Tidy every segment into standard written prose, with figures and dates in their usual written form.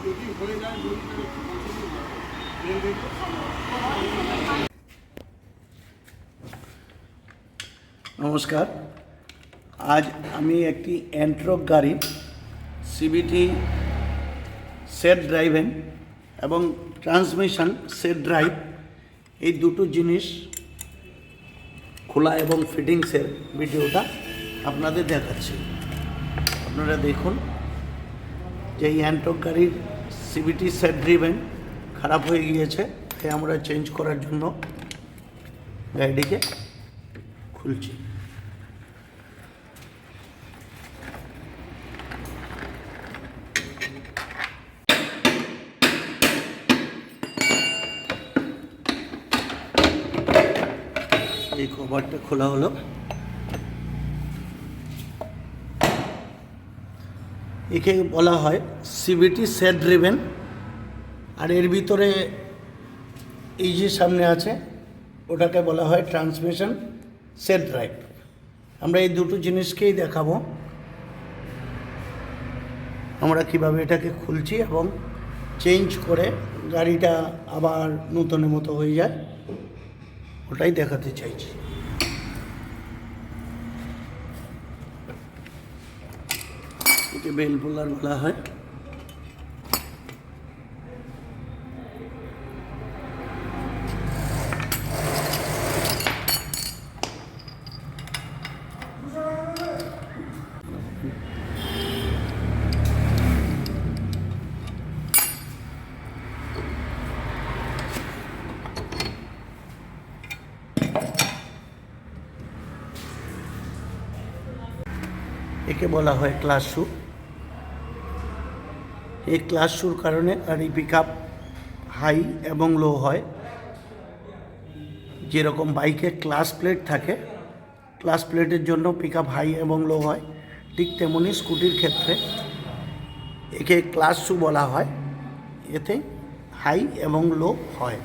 যদি হয়ে যায় বডিটা একটু পছন্দ করে তেল দেখে নমস্কার। আজ আমি একটি অ্যান্ট্রক গাড়ি সিবিটি সেট ড্রাইভেন এবং ট্রান্সমিশন সেট ড্রাইভ এই দুটো জিনিস খোলা এবং ফিটিংসের ভিডিওটা আপনাদের দেখাচ্ছি। আপনারা দেখুন যে এই অ্যান্ট্রক গাড়ির সিবিটি সেট ড্রাইভেন খারাপ হয়ে গিয়েছে, তাই আমরা চেঞ্জ করার জন্য গাড়িটিকে খুলছি। এই কভারটা খোলা হলো। একে বলা হয় সিবিটি সেট ড্রিভেন, আর এর ভিতরে এই যে সামনে আছে ওটাকে বলা হয় ট্রান্সমিশন সেট ড্রাইভ। আমরা এই দুটো জিনিসকেই দেখাবো আমরা কিভাবে এটাকে খুলছি এবং চেঞ্জ করে গাড়িটা আবার নতুনের মতো হয়ে যায়, ওটাই দেখাতে চাইছি। একে বেল পুলার বলা হয়। একে বলা হয় ক্লাস শু। এই ক্লাস শুর কারণে গাড়ি পিক আপ হাই এবং লো হয়। যেরকম বাইকে ক্লাস প্লেট থাকে, ক্লাস প্লেটের জন্য পিক আপ হাই এবং লো হয়, ঠিক তেমনি স্কুটির ক্ষেত্রে একে ক্লাস শু বলা হয়। এতে হাই এবং লো হয়।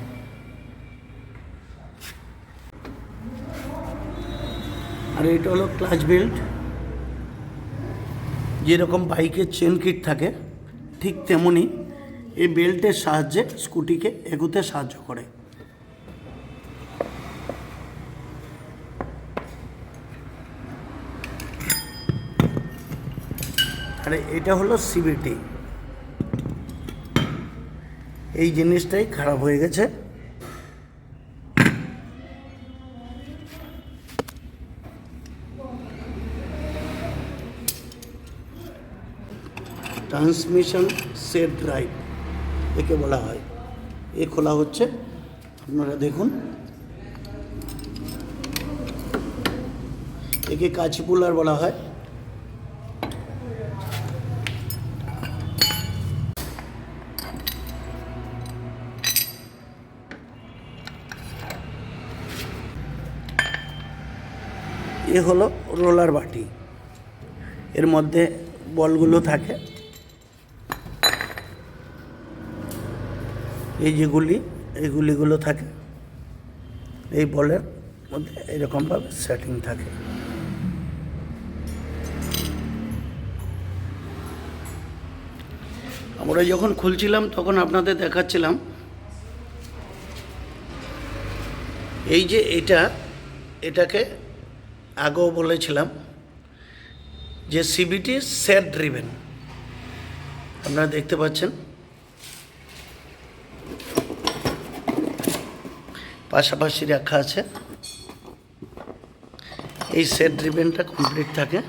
আর এটা হলো ক্লাচ বেল্ট। যেরকম বাইকের চেন কিট থাকে, ঠিক তেমনি এই বেল্টের সাহায্যে স্কুটিকে এগোতে সাহায্য করে। আর এটা হলো সিবিটি। এই জিনিসটাই খারাপ হয়ে গেছে। ট্রান্সমিশন সেট ড্রাইভ একে বলা হয়। এ খোলা হচ্ছে, আপনারা দেখুন। একে কাঁচি পুলার বলা হয়। এ হলো রোলার বাটি। এর মধ্যে বলগুলো থাকে, এই যেগুলি এইগুলিগুলো থাকে, এই বলের মধ্যে এরকমভাবে সেটিং থাকে। আমরা যখন খুলছিলাম তখন আপনাদের দেখাচ্ছিলাম এই যে এটাকে আগেও বলেছিলাম যে সিবিটি সেট ড্রিভেন। আপনারা দেখতে পাচ্ছেন পাশাপাশি রাখা আছে। এই সেট ড্রিভেনটা কমপ্লিট থাকে।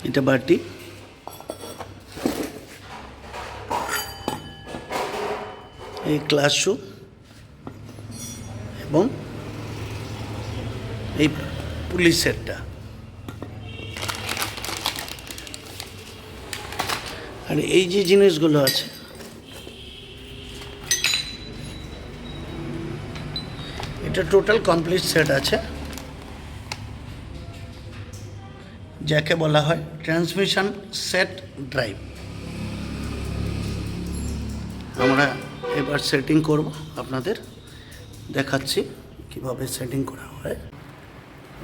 এটা বাটি, এই ক্লাস শু এবং এই পুলিশ সেটটা। আর এই যে জিনিসগুলো আছে, এটা টোটাল কমপ্লিট সেট আছে, যাকে বলা হয় ট্রান্সমিশন সেট ড্রাইভ। আমরা এবার সেটিং করব, আপনাদের দেখাচ্ছি কিভাবে সেটিং করা হয়।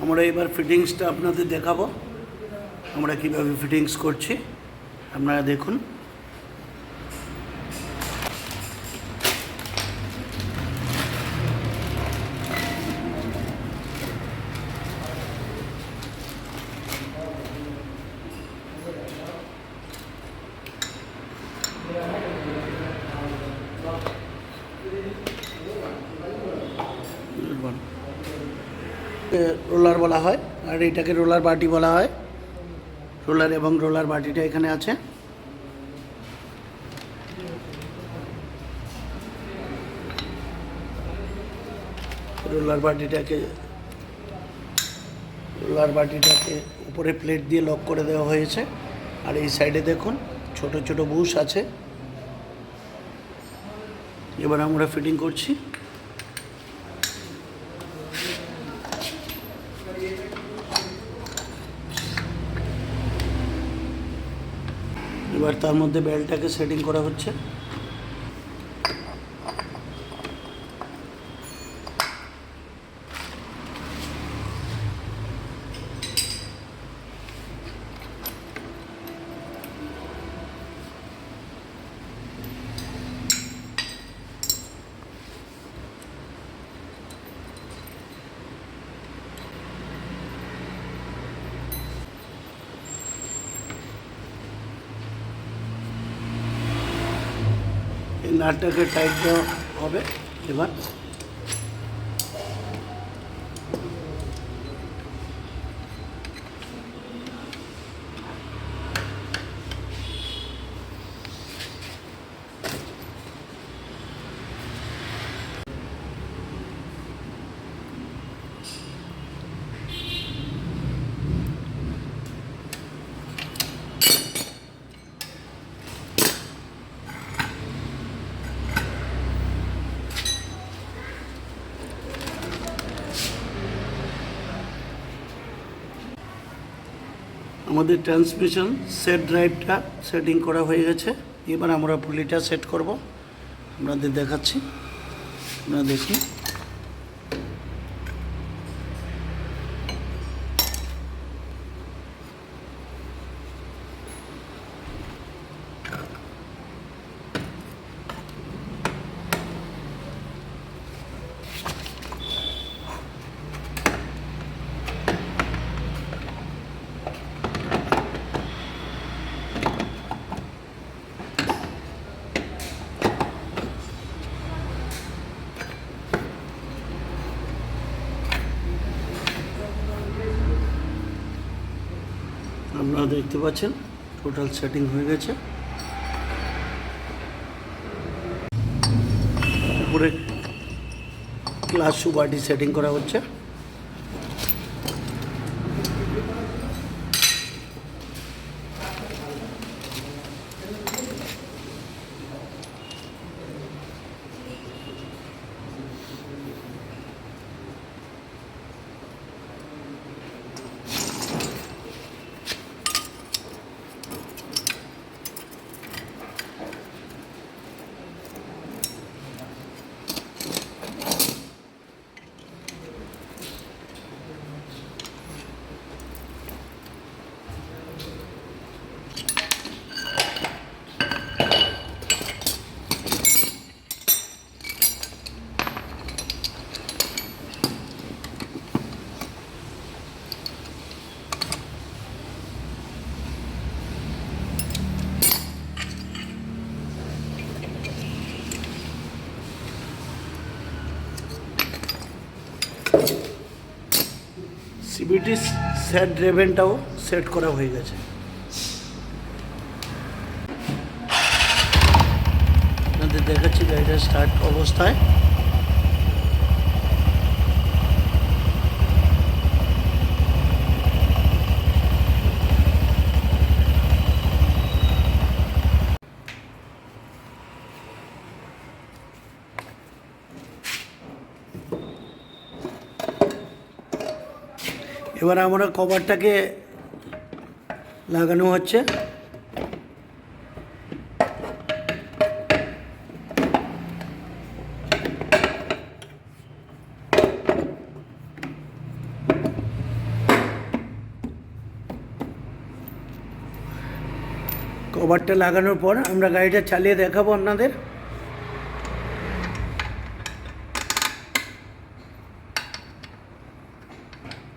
আমরা এবার ফিটিংসটা আপনাদের দেখাবো আমরা কিভাবে ফিটিংস করছি। আপনারা দেখুন। রোলার বলা হয়, আর এটাকে রোলার বাটি বলা হয়। রোলার এবং রোলার বাটিটা এখানে আছে। রোলার বাটিটাকে উপরে প্লেট দিয়ে লক করে দেওয়া হয়েছে। আর এই সাইডে দেখুন ছোট ছোট বুশ আছে। এবার আমরা ফিটিং করছি। এবার তার মধ্যে বেল্টটাকে সেটিং করা হচ্ছে। এই নাটটাকে টাইট দেওয়া হবে। এবার আমাদের ট্রান্সমিশন সেট ড্রাইভটা সেটিং করা হয়ে গেছে। এবার আমরা পুলিটা সেট করব, আপনাদের দেখাচ্ছি। আপনারা দেখুন। আপনারা দেখতে পাচ্ছেন টোটাল সেটিং হয়ে গেছে। উপরে ক্লাস শু বাটি সেটিং করা হচ্ছে। সিবিটি সেট ড্রেভেনটাও সেট করা হয়ে গেছে। আপনাদের দেখাচ্ছি গাড়িটা স্টার্ট অবস্থায়। এবার আমরা কভারটাকে লাগানো হচ্ছে। কভারটা লাগানোর পর আমরা গাড়িটা চালিয়ে দেখাবো আপনাদের।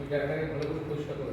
ওই জায়গাটাকে ভালো করে পরিষ্কার করে